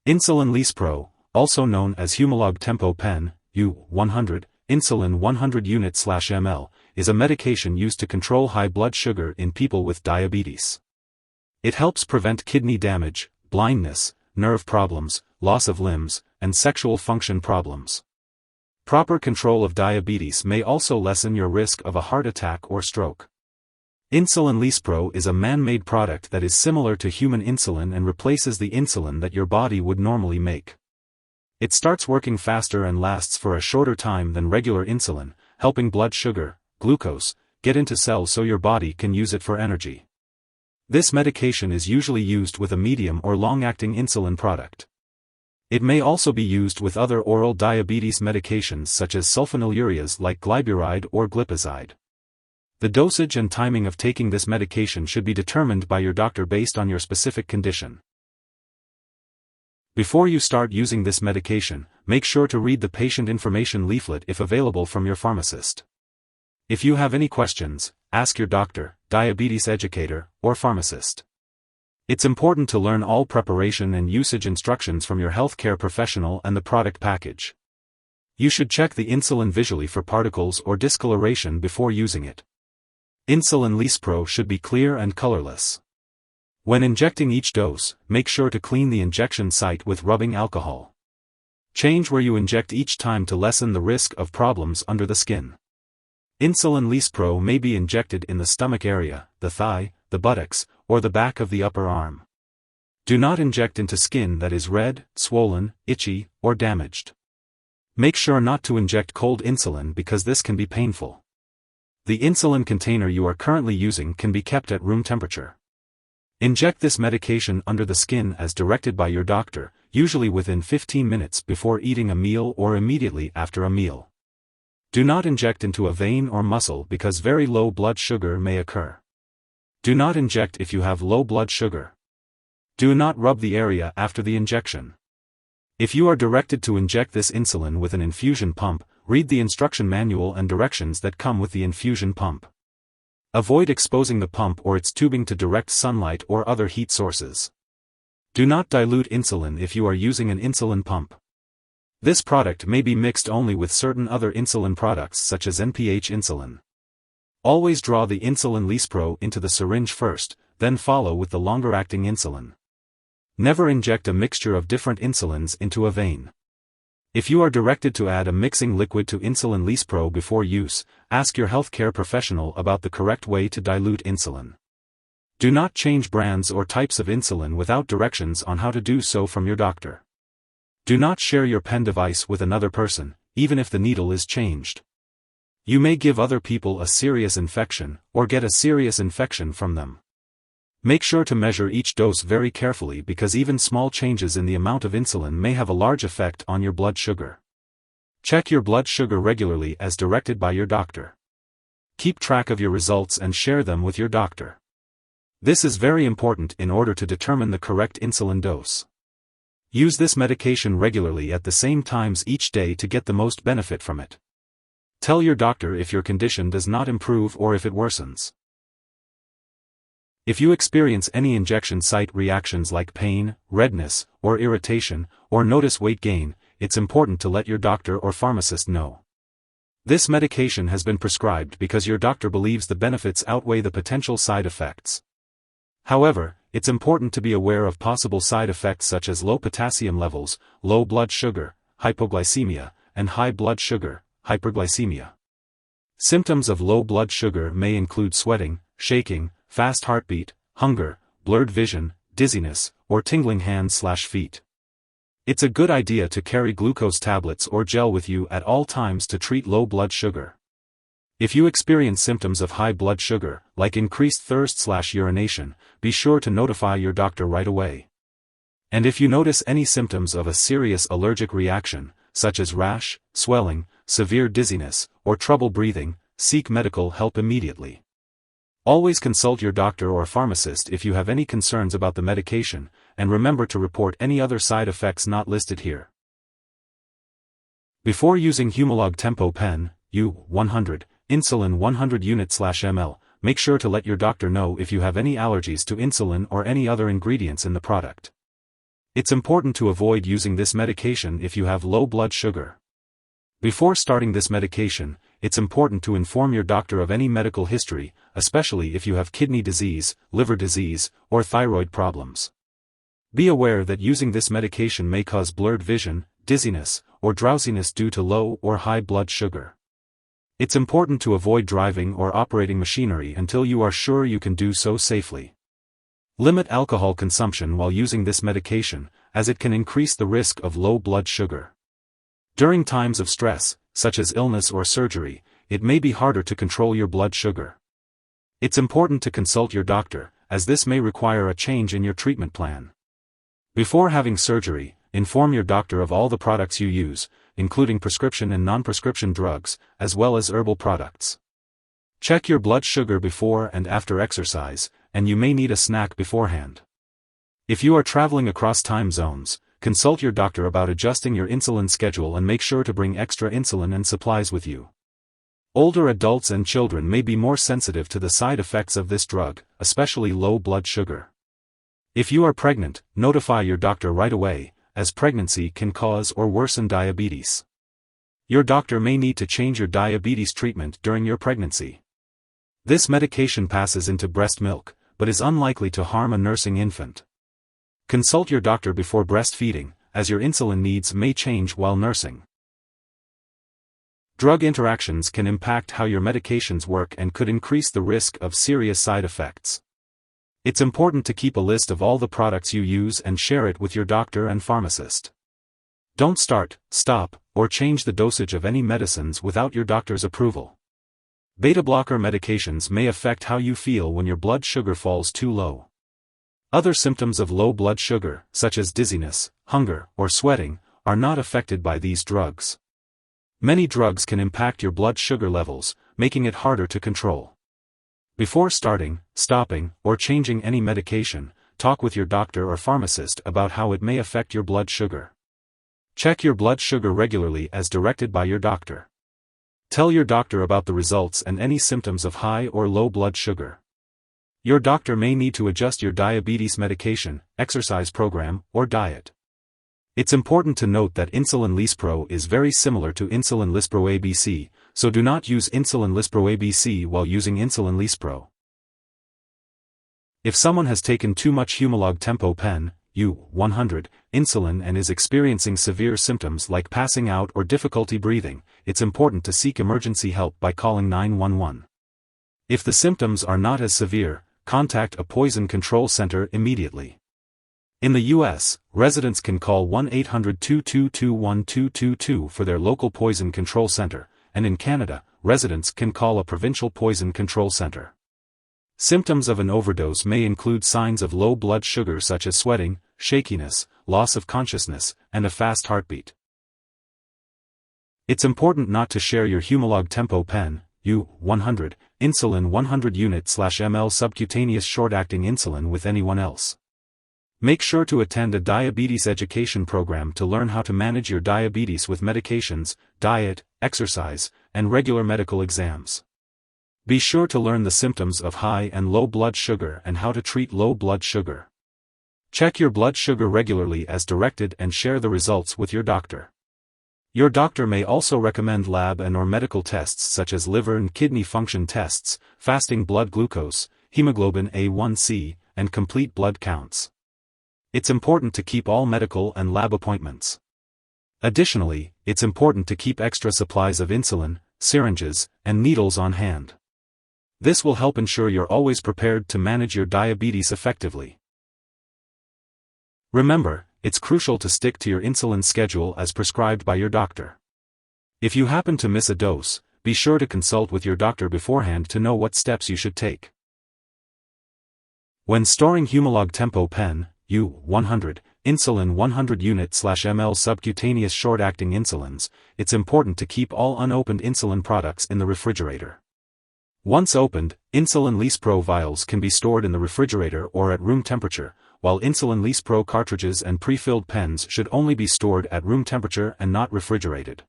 Insulin lispro, also known as Humalog Tempo Pen, U-100, Insulin 100 unit/ml, is a medication used to control high blood sugar in people with diabetes. It helps prevent kidney damage, blindness, nerve problems, loss of limbs, and sexual function problems. Proper control of diabetes may also lessen your risk of a heart attack or stroke. Insulin lispro is a man-made product that is similar to human insulin and replaces the insulin that your body would normally make. It starts working faster and lasts for a shorter time than regular insulin, helping blood sugar, glucose, get into cells so your body can use it for energy. This medication is usually used with a medium or long-acting insulin product. It may also be used with other oral diabetes medications such as sulfonylureas like glyburide or glipizide. The dosage and timing of taking this medication should be determined by your doctor based on your specific condition. Before you start using this medication, make sure to read the patient information leaflet if available from your pharmacist. If you have any questions, ask your doctor, diabetes educator, or pharmacist. It's important to learn all preparation and usage instructions from your healthcare professional and the product package. You should check the insulin visually for particles or discoloration before using it. Insulin lispro should be clear and colorless. When injecting each dose, make sure to clean the injection site with rubbing alcohol. Change where you inject each time to lessen the risk of problems under the skin. Insulin lispro may be injected in the stomach area, the thigh, the buttocks, or the back of the upper arm. Do not inject into skin that is red, swollen, itchy, or damaged. Make sure not to inject cold insulin because this can be painful. The insulin container you are currently using can be kept at room temperature. Inject this medication under the skin as directed by your doctor, usually within 15 minutes before eating a meal or immediately after a meal. Do not inject into a vein or muscle because very low blood sugar may occur. Do not inject if you have low blood sugar. Do not rub the area after the injection. If you are directed to inject this insulin with an infusion pump, read the instruction manual and directions that come with the infusion pump. Avoid exposing the pump or its tubing to direct sunlight or other heat sources. Do not dilute insulin if you are using an insulin pump. This product may be mixed only with certain other insulin products such as NPH insulin. Always draw the insulin lispro into the syringe first, then follow with the longer-acting insulin. Never inject a mixture of different insulins into a vein. If you are directed to add a mixing liquid to insulin lispro before use, ask your healthcare professional about the correct way to dilute insulin. Do not change brands or types of insulin without directions on how to do so from your doctor. Do not share your pen device with another person, even if the needle is changed. You may give other people a serious infection, or get a serious infection from them. Make sure to measure each dose very carefully because even small changes in the amount of insulin may have a large effect on your blood sugar. Check your blood sugar regularly as directed by your doctor. Keep track of your results and share them with your doctor. This is very important in order to determine the correct insulin dose. Use this medication regularly at the same times each day to get the most benefit from it. Tell your doctor if your condition does not improve or if it worsens. If you experience any injection site reactions like pain, redness, or irritation, or notice weight gain, it's important to let your doctor or pharmacist know. This medication has been prescribed because your doctor believes the benefits outweigh the potential side effects. However, it's important to be aware of possible side effects such as low potassium levels, low blood sugar, hypoglycemia, and high blood sugar, hyperglycemia. Symptoms of low blood sugar may include sweating, shaking, fast heartbeat, hunger, blurred vision, dizziness, or tingling hands/feet. It's a good idea to carry glucose tablets or gel with you at all times to treat low blood sugar. If you experience symptoms of high blood sugar, like increased thirst/urination, be sure to notify your doctor right away. And if you notice any symptoms of a serious allergic reaction, such as rash, swelling, severe dizziness, or trouble breathing, seek medical help immediately. Always consult your doctor or pharmacist if you have any concerns about the medication, and remember to report any other side effects not listed here. Before using Humalog Tempo Pen, U-100, Insulin 100 unit/ml, make sure to let your doctor know if you have any allergies to insulin or any other ingredients in the product. It's important to avoid using this medication if you have low blood sugar. Before starting this medication, it's important to inform your doctor of any medical history, especially if you have kidney disease, liver disease, or thyroid problems. Be aware that using this medication may cause blurred vision, dizziness, or drowsiness due to low or high blood sugar. It's important to avoid driving or operating machinery until you are sure you can do so safely. Limit alcohol consumption while using this medication, as it can increase the risk of low blood sugar. During times of stress, such as illness or surgery, it may be harder to control your blood sugar. It's important to consult your doctor, as this may require a change in your treatment plan. Before having surgery, inform your doctor of all the products you use, including prescription and non-prescription drugs, as well as herbal products. Check your blood sugar before and after exercise, and you may need a snack beforehand. If you are traveling across time zones, consult your doctor about adjusting your insulin schedule and make sure to bring extra insulin and supplies with you. Older adults and children may be more sensitive to the side effects of this drug, especially low blood sugar. If you are pregnant, notify your doctor right away, as pregnancy can cause or worsen diabetes. Your doctor may need to change your diabetes treatment during your pregnancy. This medication passes into breast milk, but is unlikely to harm a nursing infant. Consult your doctor before breastfeeding, as your insulin needs may change while nursing. Drug interactions can impact how your medications work and could increase the risk of serious side effects. It's important to keep a list of all the products you use and share it with your doctor and pharmacist. Don't start, stop, or change the dosage of any medicines without your doctor's approval. Beta-blocker medications may affect how you feel when your blood sugar falls too low. Other symptoms of low blood sugar, such as dizziness, hunger, or sweating, are not affected by these drugs. Many drugs can impact your blood sugar levels, making it harder to control. Before starting, stopping, or changing any medication, talk with your doctor or pharmacist about how it may affect your blood sugar. Check your blood sugar regularly as directed by your doctor. Tell your doctor about the results and any symptoms of high or low blood sugar. Your doctor may need to adjust your diabetes medication, exercise program, or diet. It's important to note that insulin lispro is very similar to insulin lispro ABC, so do not use insulin lispro ABC while using insulin lispro. If someone has taken too much Humalog Tempo Pen, U-100, insulin and is experiencing severe symptoms like passing out or difficulty breathing, it's important to seek emergency help by calling 911. If the symptoms are not as severe, contact a poison control center immediately. In the U.S., residents can call 1-800-222-1222 for their local poison control center, and in Canada, residents can call a provincial poison control center. Symptoms of an overdose may include signs of low blood sugar such as sweating, shakiness, loss of consciousness, and a fast heartbeat. It's important not to share your Humalog Tempo Pen, U-100, insulin 100 unit/ml subcutaneous short-acting insulin with anyone else. Make sure to attend a diabetes education program to learn how to manage your diabetes with medications, diet, exercise, and regular medical exams. Be sure to learn the symptoms of high and low blood sugar and how to treat low blood sugar. Check your blood sugar regularly as directed and share the results with your doctor. Your doctor may also recommend lab and/or medical tests such as liver and kidney function tests, fasting blood glucose, hemoglobin A1C, and complete blood counts. It's important to keep all medical and lab appointments. Additionally, it's important to keep extra supplies of insulin, syringes, and needles on hand. This will help ensure you're always prepared to manage your diabetes effectively. Remember, it's crucial to stick to your insulin schedule as prescribed by your doctor. If you happen to miss a dose, be sure to consult with your doctor beforehand to know what steps you should take. When storing Humalog Tempo Pen, U-100, insulin 100 unit/ml subcutaneous short-acting insulins, it's important to keep all unopened insulin products in the refrigerator. Once opened, insulin lispro vials can be stored in the refrigerator or at room temperature, while insulin lispro cartridges and pre-filled pens should only be stored at room temperature and not refrigerated.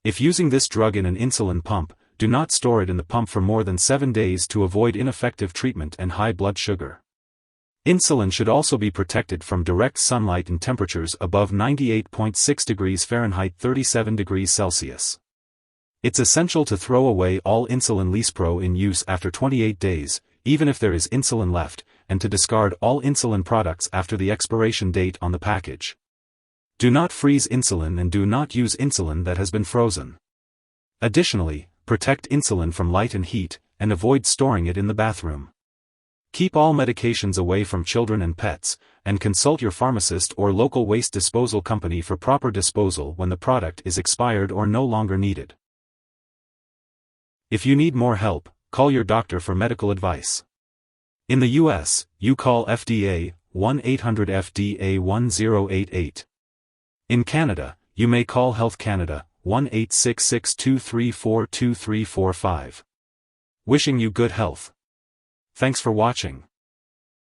If using this drug in an insulin pump, do not store it in the pump for more than 7 days to avoid ineffective treatment and high blood sugar. Insulin should also be protected from direct sunlight in temperatures above 98.6 degrees Fahrenheit 37 degrees Celsius. It's essential to throw away all insulin lispro in use after 28 days, even if there is insulin left, and to discard all insulin products after the expiration date on the package. Do not freeze insulin and do not use insulin that has been frozen. Additionally, protect insulin from light and heat, and avoid storing it in the bathroom. Keep all medications away from children and pets, and consult your pharmacist or local waste disposal company for proper disposal when the product is expired or no longer needed. If you need more help, call your doctor for medical advice. In the US, you call FDA, 1-800-FDA-1088. In Canada, you may call Health Canada, 1-866-234-2345. Wishing you good health. Thanks for watching.